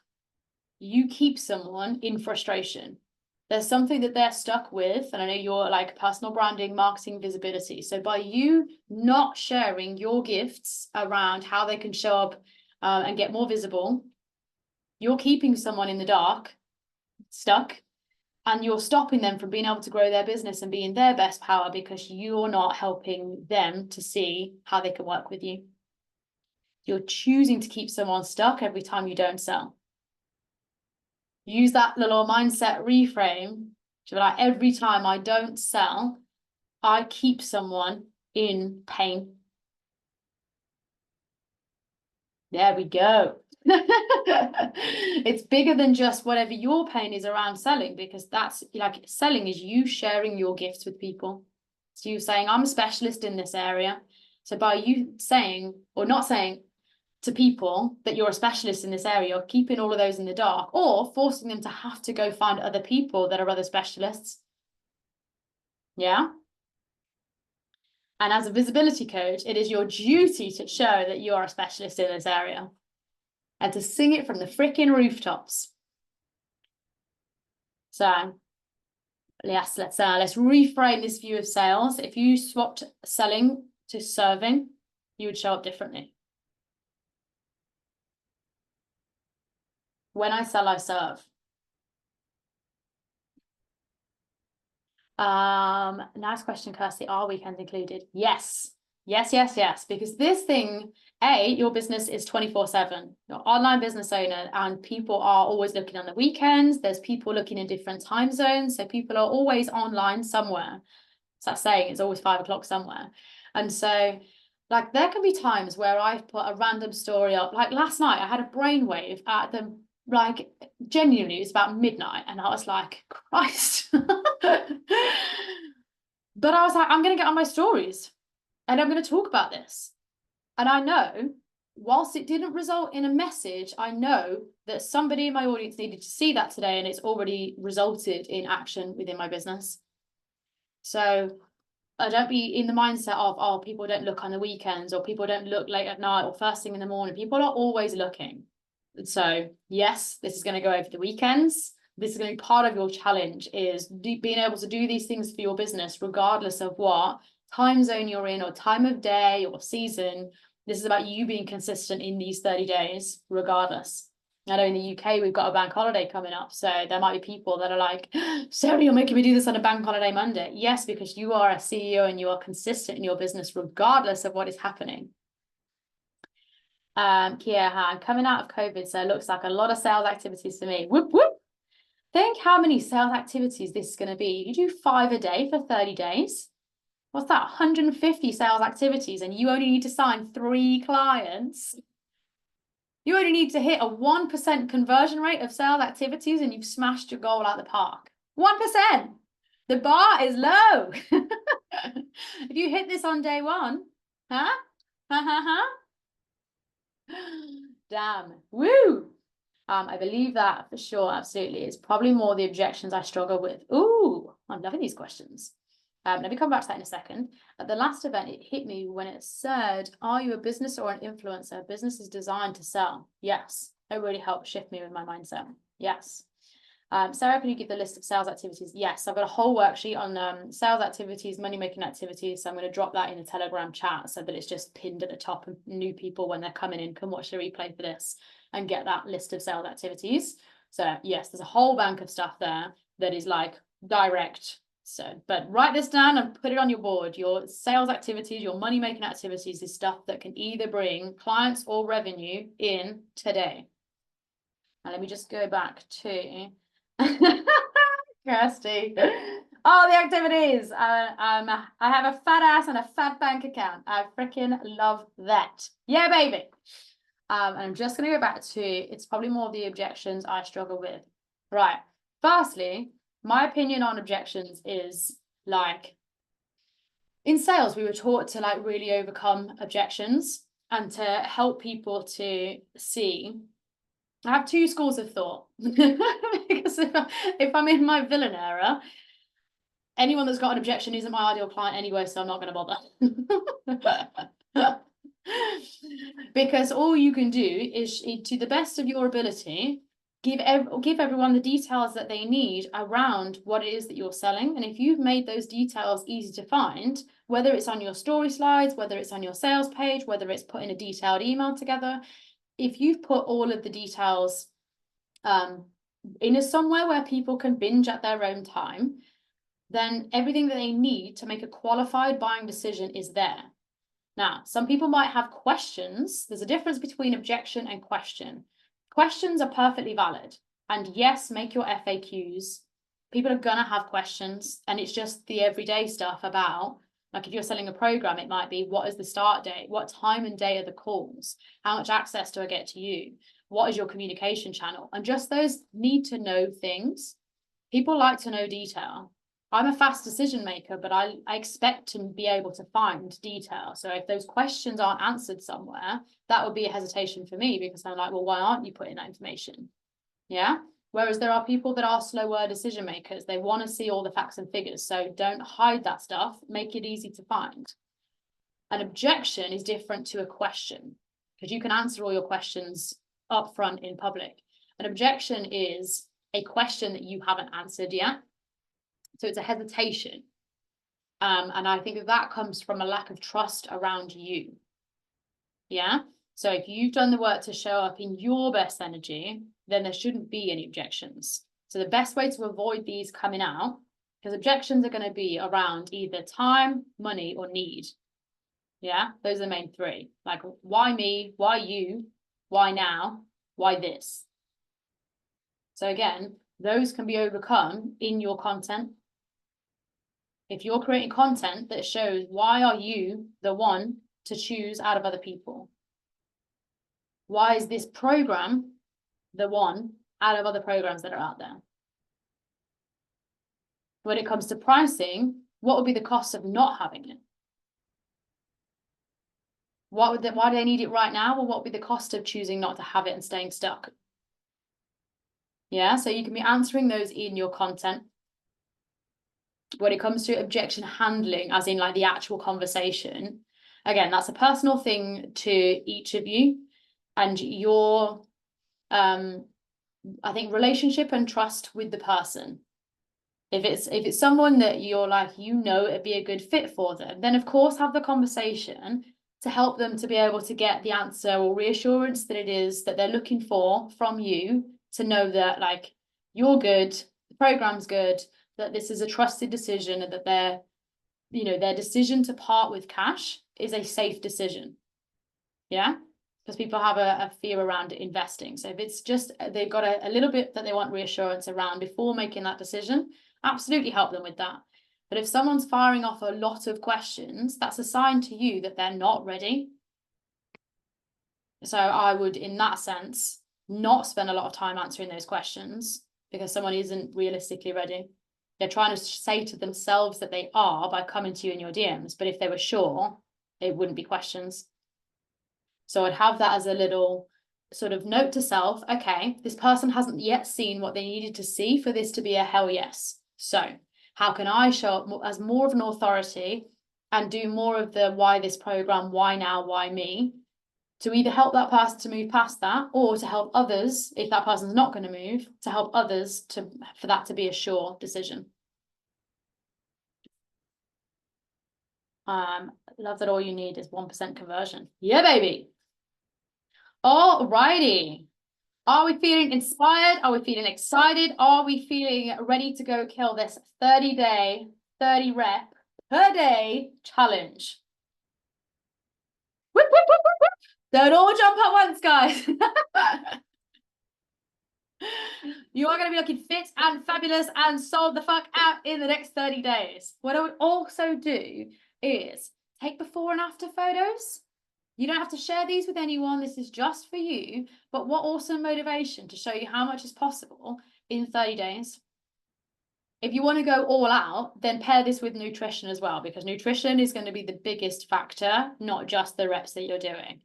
you keep someone in frustration. There's something that they're stuck with. And I know you're like personal branding, marketing, visibility. So by you not sharing your gifts around how they can show up and get more visible, you're keeping someone in the dark, stuck, and you're stopping them from being able to grow their business and be in their best power because you're not helping them to see how they can work with you. You're choosing to keep someone stuck every time you don't sell. Use that little mindset reframe to be like, every time I don't sell, I keep someone in pain. There we go. It's bigger than just whatever your pain is around selling, because that's like selling is you sharing your gifts with people. So you saying, I'm a specialist in this area. So by you saying or not saying to people that you're a specialist in this area, you're keeping all of those in the dark or forcing them to have to go find other people that are other specialists. Yeah. And as a visibility coach, it is your duty to show that you are a specialist in this area and to sing it from the freaking rooftops. So yes, let's reframe this view of sales. If you swapped selling to serving, you would show up differently. When I sell, I serve. Nice question, Kirsty. Are weekends included? Yes. Yes. Because this thing, your business is 24/7. You're an online business owner and people are always looking on the weekends. There's people looking in different time zones. So people are always online somewhere. It's that saying, it's always 5 o'clock somewhere. And so like there can be times where I've put a random story up. Like last night, I had a brainwave at the like genuinely it was about midnight and I was like, Christ. But I was like, I'm going to get on my stories and I'm going to talk about this. And I know, whilst it didn't result in a message, I know that somebody in my audience needed to see that today and it's already resulted in action within my business. So I don't be in the mindset of, oh, people don't look on the weekends or people don't look late at night or first thing in the morning. People are always looking. So yes, this is going to go over the weekends. This is going to be part of your challenge is being able to do these things for your business, regardless of what time zone you're in or time of day or season. This is about you being consistent in these 30 days, regardless. I know in the UK, we've got a bank holiday coming up. So there might be people that are like, Sarah, you're making me do this on a bank holiday Monday. Yes, because you are a CEO and you are consistent in your business, regardless of what is happening. Kia, coming out of COVID, so it looks like a lot of sales activities for me. Whoop, whoop. Think how many sales activities this is going to be. You do 5 a day for 30 days. What's that? 150 sales activities, and you only need to sign 3 clients. You only need to hit a 1% conversion rate of sales activities, and you've smashed your goal out of the park. 1%. The bar is low. If you hit this on day 1, damn, woo. I believe that for sure, absolutely. It's probably more the objections I struggle with. Ooh, I'm loving these questions. Let me come back to that in a second. At the last event, it hit me when it said, are you a business or an influencer? Business is designed to sell. Yes, it really helped shift me with my mindset. Yes. Sarah, can you give the list of sales activities? Yes, I've got a whole worksheet on sales activities, money-making activities. So I'm going to drop that in the Telegram chat so that it's just pinned at the top and new people when they're coming in can watch the replay for this and get that list of sales activities. So yes, there's a whole bank of stuff there that is like direct. So, but write this down and put it on your board. Your sales activities, your money-making activities is stuff that can either bring clients or revenue in today. And let me just go back to Kirsty. Oh, the activities. I have a fat ass and a fat bank account. I freaking love that. Yeah, baby. And I'm just going to go back to, it's probably more the objections I struggle with. Right. Firstly, my opinion on objections is like, in sales, we were taught to like really overcome objections and to help people to see. I have 2 schools of thought because if I'm in my villain era, anyone that's got an objection isn't my ideal client anyway, so I'm not going to bother. Because all you can do is, to the best of your ability, give everyone the details that they need around what it is that you're selling. And if you've made those details easy to find, whether it's on your story slides, whether it's on your sales page, whether it's putting a detailed email together, if you've put all of the details in somewhere where people can binge at their own time, then everything that they need to make a qualified buying decision is there. Now, some people might have questions. There's a difference between objection and question. Questions are perfectly valid. And yes, make your FAQs. People are going to have questions. And it's just the everyday stuff about, like if you're selling a program, it might be, what is the start date? What time and day are the calls? How much access do I get to you? What is your communication channel? And just those need to know things. People like to know detail. I'm a fast decision maker, but I expect to be able to find detail. So if those questions aren't answered somewhere, that would be a hesitation for me because I'm like, well, why aren't you putting that information? Yeah. Whereas there are people that are slower decision makers. They want to see all the facts and figures. So don't hide that stuff. Make it easy to find. An objection is different to a question, because you can answer all your questions up front in public. An objection is a question that you haven't answered yet. So it's a hesitation. And I think that comes from a lack of trust around you. Yeah. So if you've done the work to show up in your best energy, then there shouldn't be any objections. So the best way to avoid these coming out, because objections are going to be around either time, money, or need. Yeah, those are the main three. Like, why me? Why you? Why now? Why this? So again, those can be overcome in your content. If you're creating content that shows why are you the one to choose out of other people? Why is this program the one out of other programs that are out there? When it comes to pricing, what would be the cost of not having it? Why do they need it right now? Or what would be the cost of choosing not to have it and staying stuck? Yeah, so you can be answering those in your content. When it comes to objection handling, as in like the actual conversation, again, that's a personal thing to each of you, and your, I think, relationship and trust with the person. If it's someone that you're like, it'd be a good fit for them, then of course have the conversation to help them to be able to get the answer or reassurance that it is that they're looking for from you, to know that like you're good, the program's good, that this is a trusted decision, and that their decision to part with cash is a safe decision. Yeah, because people have a fear around investing. So if it's just they've got a little bit that they want reassurance around before making that decision, absolutely help them with that. But if someone's firing off a lot of questions, that's a sign to you that they're not ready. So I would, in that sense, not spend a lot of time answering those questions, because someone isn't realistically ready. They're trying to say to themselves that they are by coming to you in your DMs. But if they were sure, it wouldn't be questions. So I'd have that as a little sort of note to self. Okay, this person hasn't yet seen what they needed to see for this to be a hell yes. So how can I show up as more of an authority and do more of the why this program, why now, why me, to either help that person to move past that, or to help others, if that person's not going to move, to help others for that to be a sure decision. Love that all you need is 1% conversion. Yeah, baby. All righty. Are we feeling inspired? Are we feeling excited? Are we feeling ready to go kill this 30-day, 30 rep per day challenge? Whoop, whoop, whoop, whoop, whoop. Don't all jump at once, guys. You are going to be looking fit and fabulous and sold the fuck out in the next 30 days. What I would also do is take before and after photos. You don't have to share these with anyone. This is just for you. But what awesome motivation to show you how much is possible in 30 days. If you want to go all out, then pair this with nutrition as well, because nutrition is going to be the biggest factor, not just the reps that you're doing.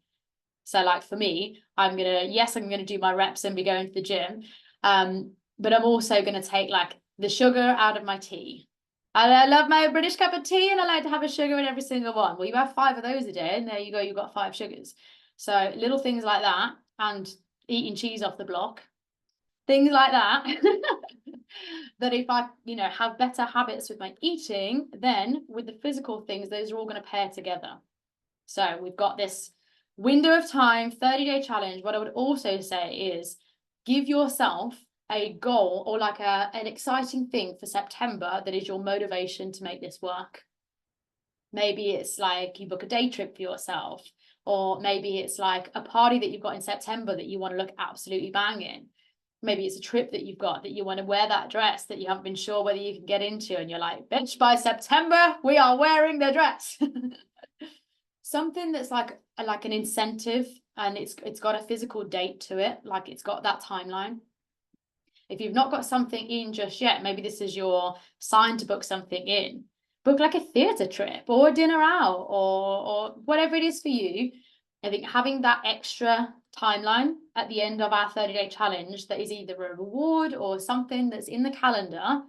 So like for me, I'm going to do my reps and be going to the gym. But I'm also going to take like the sugar out of my tea. I love my British cup of tea, and I like to have a sugar in every single one. Well, you have 5 of those a day, and there you go, you've got 5 sugars. So little things like that, and eating cheese off the block, things like that. That if I, have better habits with my eating, then with the physical things, those are all going to pair together. So we've got this window of time, 30-day challenge. What I would also say is give yourself a goal or like an exciting thing for September that is your motivation to make this work. Maybe it's like you book a day trip for yourself, or maybe it's like a party that you've got in September that you want to look absolutely banging. Maybe it's a trip that you've got that you want to wear that dress that you haven't been sure whether you can get into, and you're like, bitch, by September, we are wearing the dress. Something that's like an incentive, and it's got a physical date to it, like it's got that timeline. If you've not got something in just yet, maybe this is your sign to book something in. Book like a theatre trip or a dinner out or whatever it is for you. I think having that extra timeline at the end of our 30-day challenge that is either a reward or something that's in the calendar,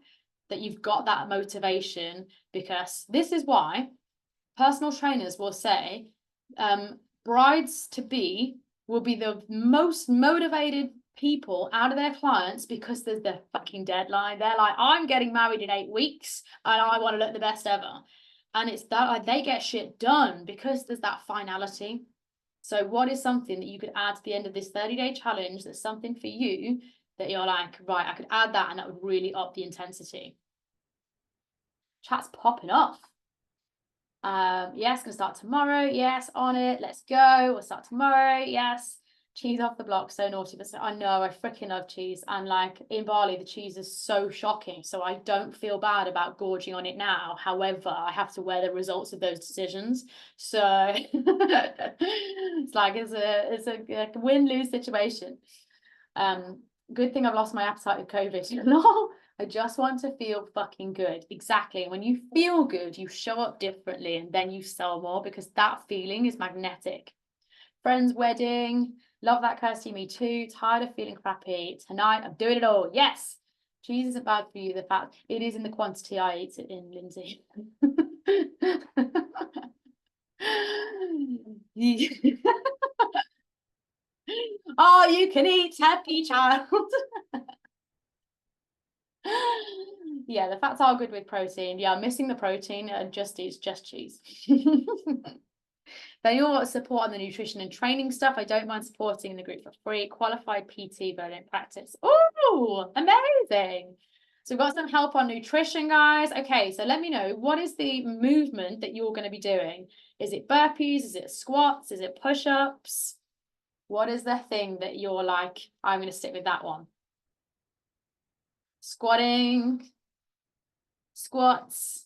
that you've got that motivation, because this is why personal trainers will say, brides to be will be the most motivated people out of their clients because there's the fucking deadline. They're like, I'm getting married in 8 weeks and I want to look the best ever. And it's that like they get shit done because there's that finality. So what is something that you could add to the end of this 30-day challenge that's something for you that you're like, right, I could add that and that would really up the intensity? Chat's popping off. Yes, gonna start tomorrow. Yes, on it. Let's go. We'll start tomorrow. Yes. Cheese off the block, so naughty, but I know I freaking love cheese. And like in Bali, the cheese is so shocking. So I don't feel bad about gorging on it now. However, I have to wear the results of those decisions. So it's like it's a win-lose situation. Good thing I've lost my appetite with COVID. No, I just want to feel fucking good. Exactly. When you feel good, you show up differently and then you sell more because that feeling is magnetic. Friend's wedding. Love that, Kirsty. Me too. Tired of feeling crappy. Tonight, I'm doing it all. Yes. Cheese isn't bad for you. The fact it is in the quantity I eat it in, Lindsay. Oh, you can eat, happy child. Yeah, the fats are good with protein. Yeah, I'm missing the protein and just eats just cheese. Then you're supporting the nutrition and training stuff. I don't mind supporting the group for free. Qualified PT, but I don't practice. Oh, amazing. So we've got some help on nutrition, guys. Okay, so let me know, what is the movement that you're going to be doing? Is it burpees? Is it squats? Is it push-ups? What is the thing that you're like, I'm going to stick with that one? Squatting, squats,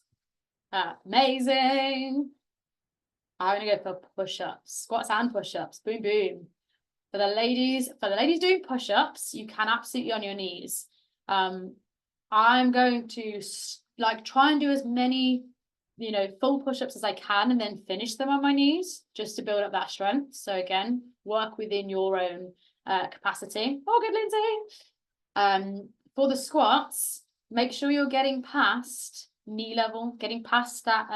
amazing. I'm gonna go for push-ups, squats and push-ups. Boom, boom. For the ladies doing push-ups, you can absolutely on your knees. I'm going to like try and do as many, full push-ups as I can and then finish them on my knees just to build up that strength. So again, work within your own capacity. Oh, good, Lindsay. For the squats, make sure you're getting past knee level, getting past that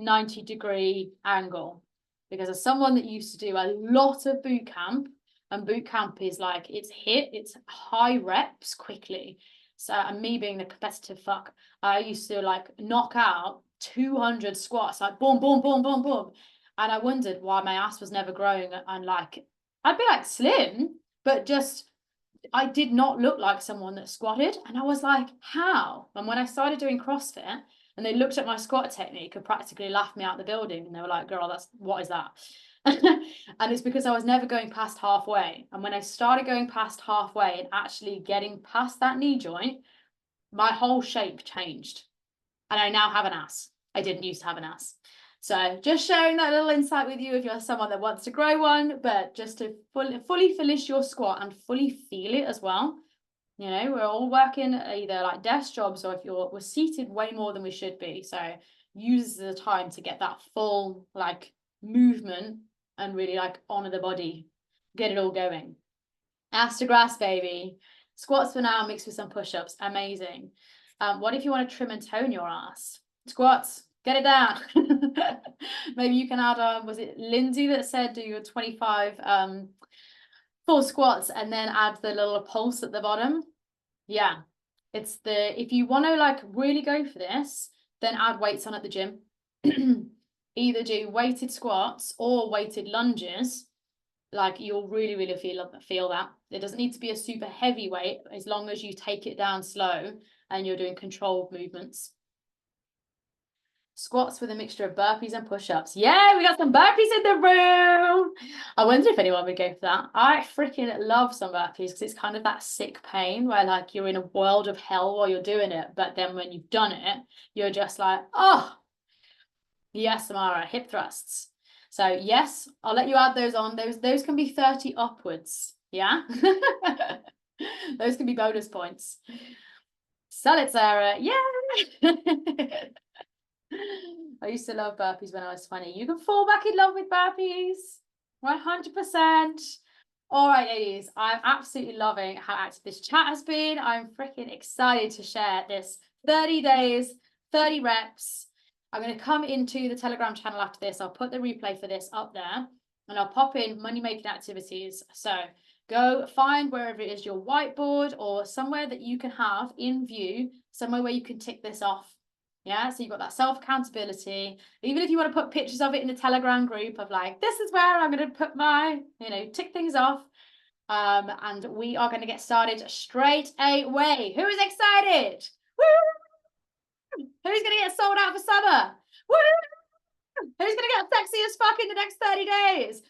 90-degree angle, because as someone that used to do a lot of boot camp, and boot camp is like it's high reps quickly. So, and me being the competitive fuck, I used to like knock out 200 squats, like boom, boom, boom, boom, boom. And I wondered why my ass was never growing. And like, I'd be like slim, but just, I did not look like someone that squatted. And I was like, how? And when I started doing CrossFit and they looked at my squat technique and practically laughed me out the building, and they were like, girl, what is that? And it's because I was never going past halfway. And when I started going past halfway and actually getting past that knee joint, my whole shape changed. And I now have an ass. I didn't used to have an ass. So just sharing that little insight with you if you're someone that wants to grow one, but just to fully finish your squat and fully feel it as well. We're all working either like desk jobs or we're seated way more than we should be. So use the time to get that full like movement and really like honor the body, get it all going. Ass to grass, baby. Squats for now, mixed with some push-ups. Amazing. What if you want to trim and tone your ass? Squats, get it down. Maybe you can add on, was it Lindsay that said do your 25 full squats and then add the little pulse at the bottom? Yeah, if you want to like really go for this, then add weights on at the gym. Either do weighted squats or weighted lunges. Like you'll really, really feel that. It doesn't need to be a super heavy weight as long as you take it down slow and you're doing controlled movements. Squats with a mixture of burpees and push-ups. Yeah, we got some burpees in the room. I wonder if anyone would go for that. I freaking love some burpees because it's kind of that sick pain where like you're in a world of hell while you're doing it. But then when you've done it, you're just like, oh, yes, Samara, hip thrusts. So yes, I'll let you add those on. Those can be 30 upwards. Yeah. Those can be bonus points. Sell it, Sarah. Yeah. I used to love burpees when I was 20. You can fall back in love with burpees. 100%. All right, ladies, I'm absolutely loving how active this chat has been. I'm freaking excited to share this 30 days, 30 reps. I'm going to come into the Telegram channel after this. I'll put the replay for this up there and I'll pop in money making activities. So go find wherever it is your whiteboard or somewhere that you can have in view, somewhere where you can tick this off. Yeah, so you've got that self accountability. Even if you want to put pictures of it in the Telegram group of like, this is where I'm going to put my, tick things off. And we are going to get started straight away. Who is excited? Woo! Who's going to get sold out for summer? Woo! Who's going to get sexy as fuck in the next 30 days?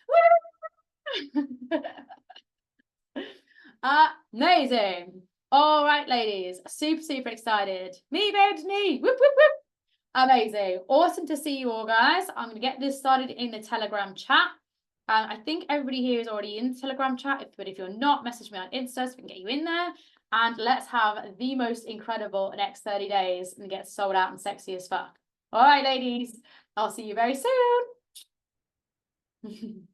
Woo! Amazing. All right, ladies. Super excited. Me, babes, me. Whoop, whoop, whoop. Amazing. Awesome to see you all, guys. I'm going to get this started in the Telegram chat. I think everybody here is already in the Telegram chat, but if you're not, message me on Insta so we can get you in there. And let's have the most incredible next 30 days and get sold out and sexy as fuck. All right, ladies. I'll see you very soon.